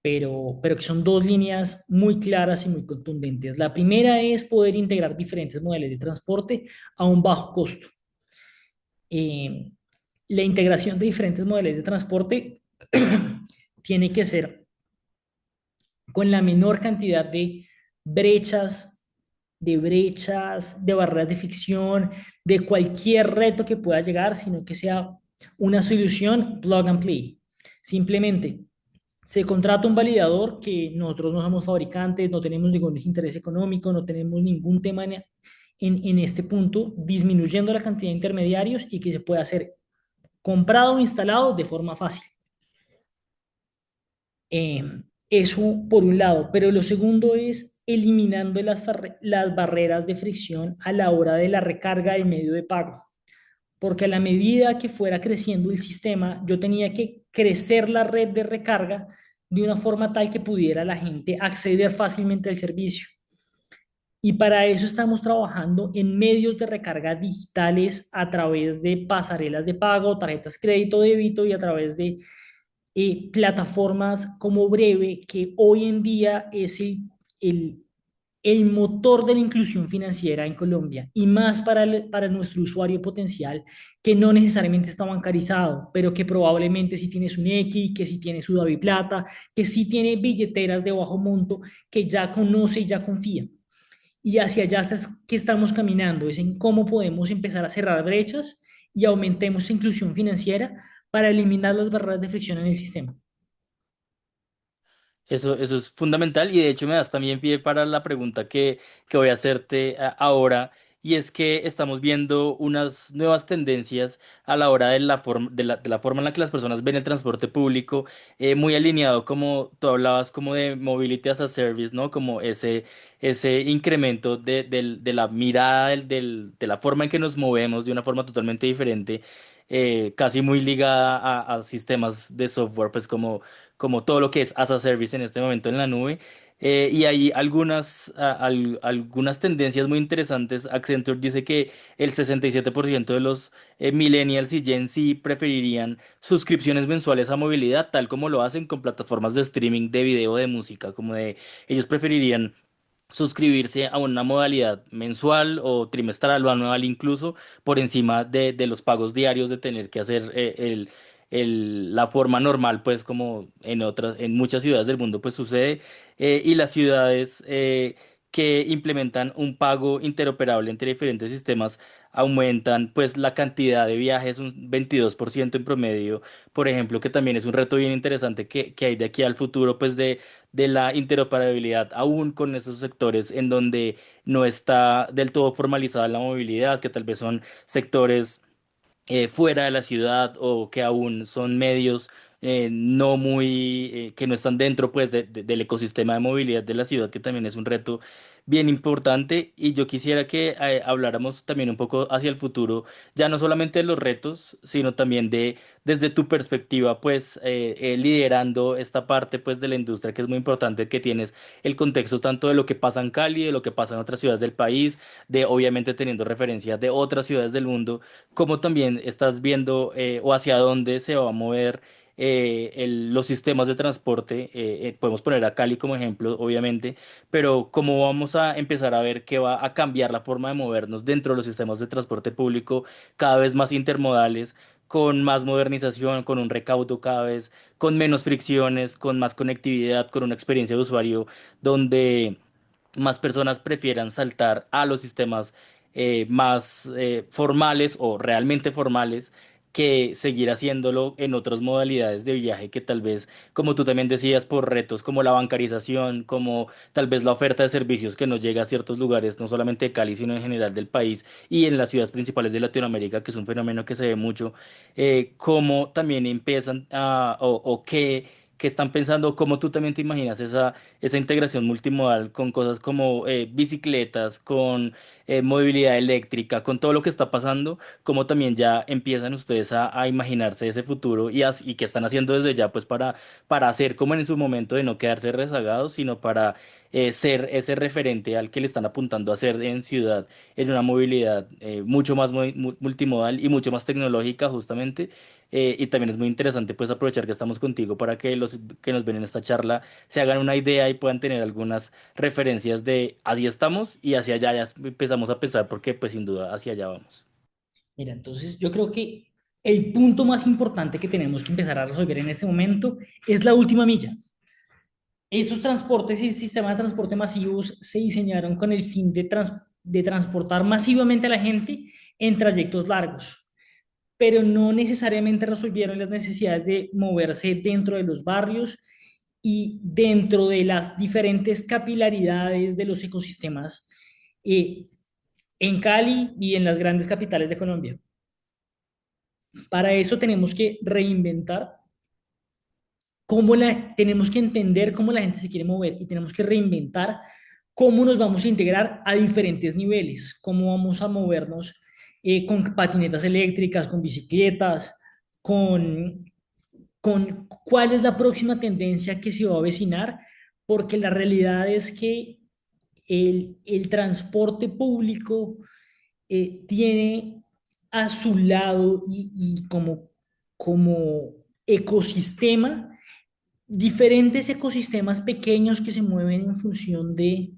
B: pero que son dos líneas muy claras y muy contundentes. La primera es poder integrar diferentes modelos de transporte a un bajo costo. Eh, la integración de diferentes modelos de transporte tiene que ser con la menor cantidad brechas, de barreras de fricción, de cualquier reto que pueda llegar, sino que sea una solución plug and play. Simplemente se contrata un validador, que nosotros no somos fabricantes, no tenemos ningún interés económico, no tenemos ningún tema en este punto, disminuyendo la cantidad de intermediarios y que se pueda hacer comprado o instalado de forma fácil. Eh, Eso por un lado, pero lo segundo es eliminando las barreras de fricción a la hora de la recarga del medio de pago, porque a la medida que fuera creciendo el sistema, yo tenía que crecer la red de recarga de una forma tal que pudiera la gente acceder fácilmente al servicio. Y para eso estamos trabajando en medios de recarga digitales a través de pasarelas de pago, tarjetas crédito, débito y a través de plataformas como Breve, que hoy en día es el, el motor de la inclusión financiera en Colombia y más para nuestro usuario potencial que no necesariamente está bancarizado, pero que probablemente sí tiene su Nequi, que sí tiene su DaviPlata, que sí tiene billeteras de bajo monto, que ya conoce y ya confía. Y hacia allá es que estamos caminando, es en cómo podemos empezar a cerrar brechas y aumentemos la inclusión financiera para eliminar las barreras de fricción en el sistema.
A: Eso es fundamental y de hecho me das también pie para la pregunta que voy a hacerte ahora y es que estamos viendo unas nuevas tendencias a la hora de de la forma en la que las personas ven el transporte público, muy alineado como tú hablabas como de mobility as a service, ¿no? Como ese incremento de la mirada de la forma en que nos movemos de una forma totalmente diferente, casi muy ligada a sistemas de software, pues como todo lo que es as a service en este momento en la nube. Y hay algunas tendencias muy interesantes. Accenture dice que el 67% de los millennials y Gen Z preferirían suscripciones mensuales a movilidad, tal como lo hacen con plataformas de streaming de video de música, como de ellos preferirían suscribirse a una modalidad mensual o trimestral o anual incluso por encima de los pagos diarios de tener que hacer la forma normal pues como en muchas ciudades del mundo pues sucede y las ciudades que implementan un pago interoperable entre diferentes sistemas aumentan pues la cantidad de viajes un 22% en promedio, por ejemplo, que también es un reto bien interesante que hay de aquí al futuro pues de la interoperabilidad, aún con esos sectores en donde no está del todo formalizada la movilidad, que tal vez son sectores fuera de la ciudad o que aún son medios no muy, que no están dentro pues del ecosistema de movilidad de la ciudad, que también es un reto bien importante. Y yo quisiera que habláramos también un poco hacia el futuro, ya no solamente de los retos, sino también de desde tu perspectiva, pues liderando esta parte pues de la industria que es muy importante, que tienes el contexto tanto de lo que pasa en Cali, de lo que pasa en otras ciudades del país, de obviamente teniendo referencias de otras ciudades del mundo, cómo también estás viendo o hacia dónde se va a mover los sistemas de transporte. Podemos poner a Cali como ejemplo, obviamente, pero cómo vamos a empezar a ver que va a cambiar la forma de movernos dentro de los sistemas de transporte público cada vez más intermodales, con más modernización, con un recaudo cada vez, con menos fricciones, con más conectividad, con una experiencia de usuario donde más personas prefieran saltar a los sistemas más formales o realmente formales que seguir haciéndolo en otras modalidades de viaje que tal vez, como tú también decías, por retos como la bancarización, como tal vez la oferta de servicios que nos llega a ciertos lugares, no solamente de Cali, sino en general del país y en las ciudades principales de Latinoamérica, que es un fenómeno que se ve mucho, cómo también empiezan o qué están pensando, cómo tú también te imaginas esa integración multimodal con cosas como bicicletas, con movilidad eléctrica, con todo lo que está pasando, como también ya empiezan ustedes a imaginarse ese futuro y qué están haciendo desde ya, pues para hacer como en su momento de no quedarse rezagados, sino para ser ese referente al que le están apuntando a ser en ciudad, en una movilidad mucho más multimodal y mucho más tecnológica, justamente. Y también es muy interesante pues aprovechar que estamos contigo para que los que nos ven en esta charla se hagan una idea y puedan tener algunas referencias de así estamos y hacia allá ya empezamos a pensar porque pues sin duda hacia allá vamos.
B: Mira, entonces yo creo que el punto más importante que tenemos que empezar a resolver en este momento es la última milla. Estos transportes y sistemas de transporte masivos se diseñaron con el fin de transportar masivamente a la gente en trayectos largos, pero no necesariamente resolvieron las necesidades de moverse dentro de los barrios y dentro de las diferentes capilaridades de los ecosistemas eh, en Cali y en las grandes capitales de Colombia. Para eso tenemos que reinventar tenemos que entender cómo la gente se quiere mover y tenemos que reinventar cómo nos vamos a integrar a diferentes niveles, cómo vamos a movernos con patinetas eléctricas, con bicicletas, con, con cuál es la próxima tendencia que se va a avecinar, porque la realidad es que el transporte público tiene a su lado y como ecosistema diferentes ecosistemas pequeños que se mueven en función de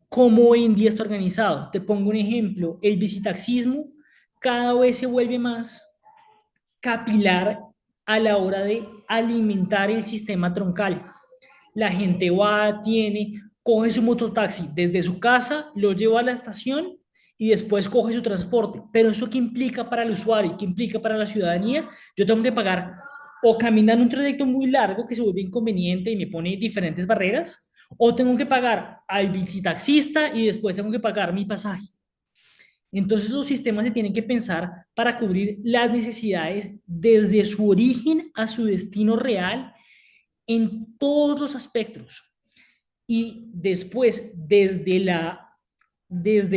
B: cómo hoy en día está organizado. Te pongo un ejemplo, el visitaxismo cada vez se vuelve más capilar a la hora de alimentar el sistema troncal. La gente va, tiene, coge su mototaxi desde su casa, lo lleva a la estación y después coge su transporte. Pero eso qué implica para el usuario, qué implica para la ciudadanía, yo tengo que pagar o caminar un trayecto muy largo que se vuelve inconveniente y me pone diferentes barreras, o tengo que pagar al bicitaxista y después tengo que pagar mi pasaje. Entonces los sistemas se tienen que pensar para cubrir las necesidades desde su origen a su destino real en todos los aspectos. Y después, desde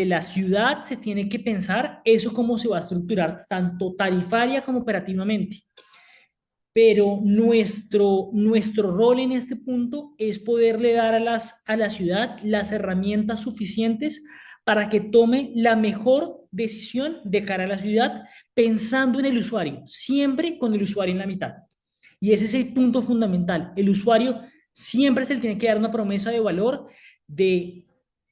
B: la ciudad se tiene que pensar eso cómo se va a estructurar, tanto tarifaria como operativamente. Pero nuestro rol en este punto es poderle dar a la ciudad las herramientas suficientes para que tome la mejor decisión de cara a la ciudad, pensando en el usuario, siempre con el usuario en la mitad. Y ese es el punto fundamental. El usuario siempre se le tiene que dar una promesa de valor de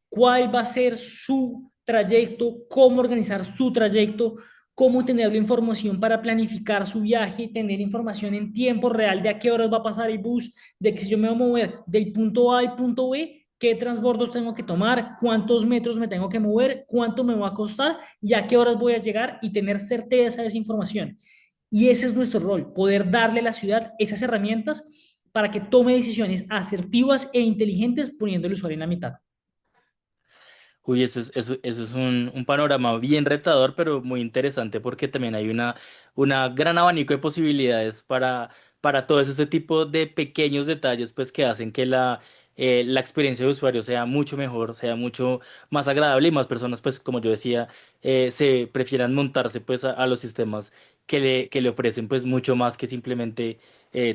B: cuál va a ser su trayecto, cómo organizar su trayecto, cómo tener la información para planificar su viaje, tener información en tiempo real de a qué horas va a pasar el bus, de que si yo me voy a mover del punto A al punto B, qué transbordos tengo que tomar, cuántos metros me tengo que mover, cuánto me va a costar y a qué horas voy a llegar y tener certeza de esa información. Y ese es nuestro rol, poder darle a la ciudad esas herramientas para que tome decisiones asertivas e inteligentes poniendo el usuario en la mitad.
A: Uy, eso es un panorama bien retador, pero muy interesante porque también hay una gran abanico de posibilidades para todo ese tipo de pequeños detalles, pues que hacen que la experiencia de usuario sea mucho mejor, sea mucho más agradable y más personas, pues como yo decía, se prefieran montarse pues a los sistemas que le ofrecen pues mucho más que simplemente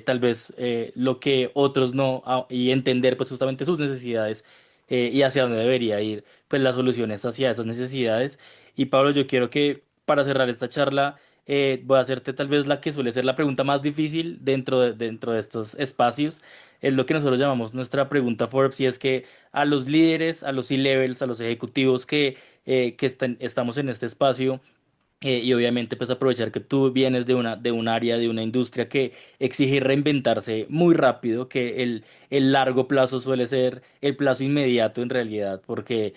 A: tal vez lo que otros no, y entender pues justamente sus necesidades y hacia dónde debería ir pues las soluciones hacia esas necesidades. Y Pablo, yo quiero que para cerrar esta charla voy a hacerte tal vez la que suele ser la pregunta más difícil dentro de estos espacios. Es lo que nosotros llamamos nuestra pregunta Forbes y es que a los líderes, a los C-levels, a los ejecutivos que estamos en este espacio, y obviamente pues aprovechar que tú vienes de un área, de una industria que exige reinventarse muy rápido, que el largo plazo suele ser el plazo inmediato en realidad, porque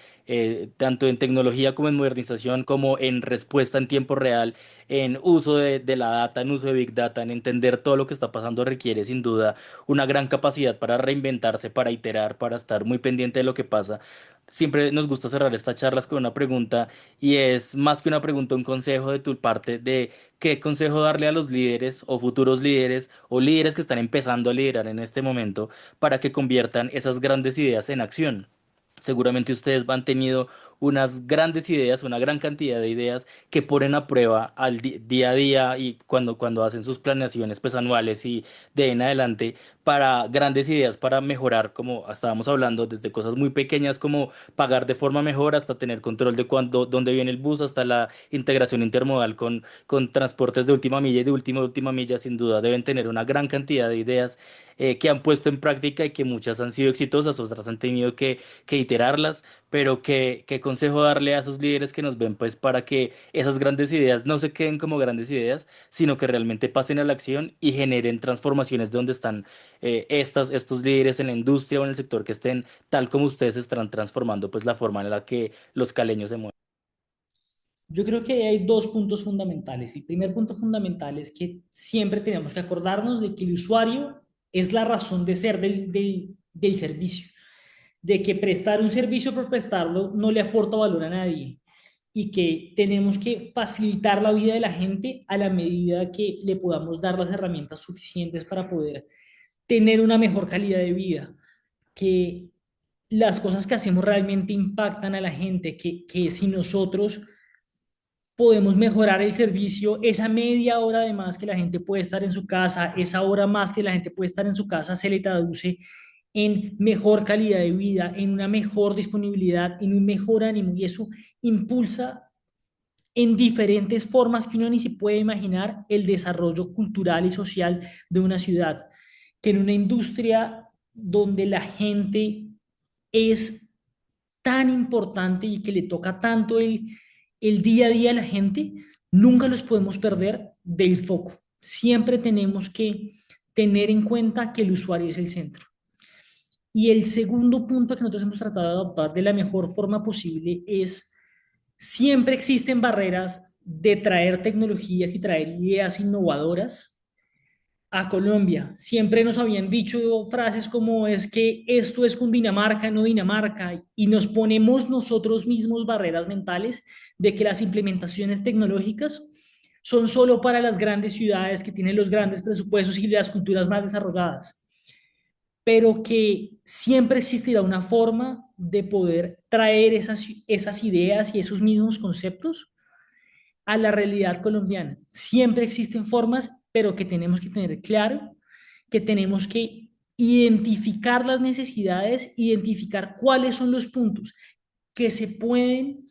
A: tanto en tecnología como en modernización, como en respuesta en tiempo real, en uso de la data, en uso de Big Data, en entender todo lo que está pasando, requiere sin duda una gran capacidad para reinventarse, para iterar, para estar muy pendiente de lo que pasa. Siempre nos gusta cerrar estas charlas con una pregunta y es más que una pregunta, un consejo de tu parte de qué consejo darle a los líderes o futuros líderes o líderes que están empezando a liderar en este momento para que conviertan esas grandes ideas en acción. Seguramente ustedes han tenido unas grandes ideas, una gran cantidad de ideas que ponen a prueba día a día y cuando hacen sus planeaciones pues anuales y de ahí en adelante para grandes ideas para mejorar, como estábamos hablando, desde cosas muy pequeñas como pagar de forma mejor hasta tener control de dónde viene el bus, hasta la integración intermodal con transportes de última milla y de última milla, sin duda deben tener una gran cantidad de ideas que han puesto en práctica y que muchas han sido exitosas, otras han tenido que iterarlas, pero qué consejo darle a esos líderes que nos ven, pues para que esas grandes ideas no se queden como grandes ideas, sino que realmente pasen a la acción y generen transformaciones donde están estos líderes en la industria o en el sector que estén tal como ustedes están transformando, pues la forma en la que los caleños se mueven.
B: Yo creo que hay dos puntos fundamentales. El primer punto fundamental es que siempre tenemos que acordarnos de que el usuario es la razón de ser del servicio, de que prestar un servicio por prestarlo no le aporta valor a nadie y que tenemos que facilitar la vida de la gente a la medida que le podamos dar las herramientas suficientes para poder tener una mejor calidad de vida, que las cosas que hacemos realmente impactan a la gente, que si nosotros podemos mejorar el servicio, esa media hora de más que la gente puede estar en su casa, esa hora más que la gente puede estar en su casa, se le traduce en mejor calidad de vida, en una mejor disponibilidad, en un mejor ánimo, y eso impulsa en diferentes formas que uno ni se puede imaginar el desarrollo cultural y social de una ciudad, que en una industria donde la gente es tan importante y que le toca tanto el día a día a la gente, nunca los podemos perder del foco. Siempre tenemos que tener en cuenta que el usuario es el centro. Y el segundo punto que nosotros hemos tratado de adoptar de la mejor forma posible es, siempre existen barreras de traer tecnologías y traer ideas innovadoras a Colombia. Siempre nos habían dicho frases como es que esto es Cundinamarca, no Dinamarca, y nos ponemos nosotros mismos barreras mentales de que las implementaciones tecnológicas son solo para las grandes ciudades que tienen los grandes presupuestos y las culturas más desarrolladas, pero que siempre existirá una forma de poder traer esas ideas y esos mismos conceptos a la realidad colombiana. Siempre existen formas, pero que tenemos que tener claro, que tenemos que identificar las necesidades, identificar cuáles son los puntos que se pueden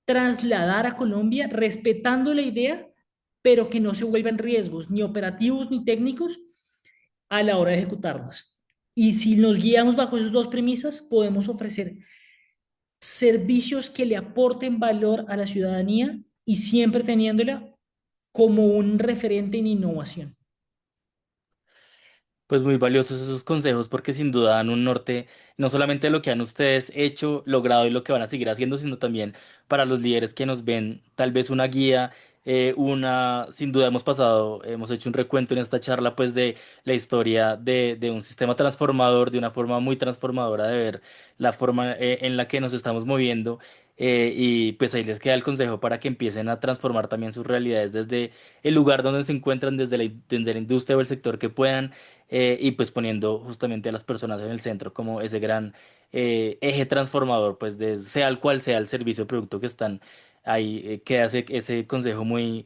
B: trasladar a Colombia respetando la idea, pero que no se vuelvan riesgos ni operativos ni técnicos a la hora de ejecutarlas. Y si nos guiamos bajo esas dos premisas, podemos ofrecer servicios que le aporten valor a la ciudadanía y siempre teniéndola como un referente en innovación.
A: Pues muy valiosos esos consejos porque sin duda dan un norte no solamente de lo que han ustedes hecho, logrado y lo que van a seguir haciendo, sino también para los líderes que nos ven, tal vez una guía, sin duda hemos pasado, hemos hecho un recuento en esta charla pues de la historia de un sistema transformador, de una forma muy transformadora de ver la forma en la que nos estamos moviendo. Y pues ahí les queda el consejo para que empiecen a transformar también sus realidades desde el lugar donde se encuentran, desde la industria o el sector que puedan, y pues poniendo justamente a las personas en el centro como ese gran eje transformador, pues de sea el cual sea el servicio o producto que están ahí, queda ese consejo muy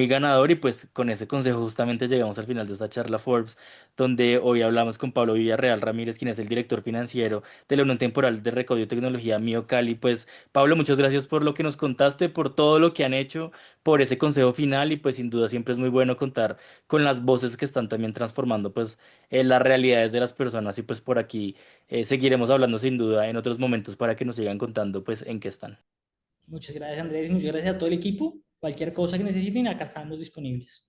A: ganador y pues con ese consejo justamente llegamos al final de esta charla Forbes, donde hoy hablamos con Pablo Villarreal Ramírez, quien es el director financiero de la Unión Temporal de Recaudo y Tecnología Mío Cali. Pues Pablo, muchas gracias por lo que nos contaste, por todo lo que han hecho, por ese consejo final y pues sin duda siempre es muy bueno contar con las voces que están también transformando pues las realidades de las personas y pues por aquí seguiremos hablando sin duda en otros momentos para que nos sigan contando pues en qué están.
B: Muchas gracias, Andrés, muchas gracias a todo el equipo. Cualquier cosa que necesiten, acá estamos disponibles.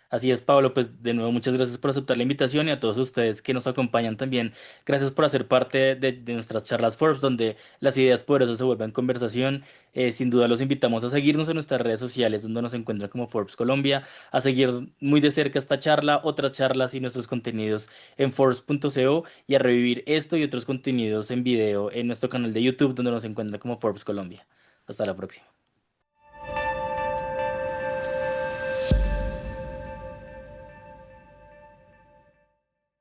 A: Así es, Pablo, pues de nuevo muchas gracias por aceptar la invitación y a todos ustedes que nos acompañan también. Gracias por hacer parte de nuestras charlas Forbes, donde las ideas poderosas se vuelven conversación. Sin duda los invitamos a seguirnos en nuestras redes sociales, donde nos encuentran como Forbes Colombia, a seguir muy de cerca esta charla, otras charlas y nuestros contenidos en Forbes.co y a revivir esto y otros contenidos en video en nuestro canal de YouTube, donde nos encuentran como Forbes Colombia. Hasta la próxima.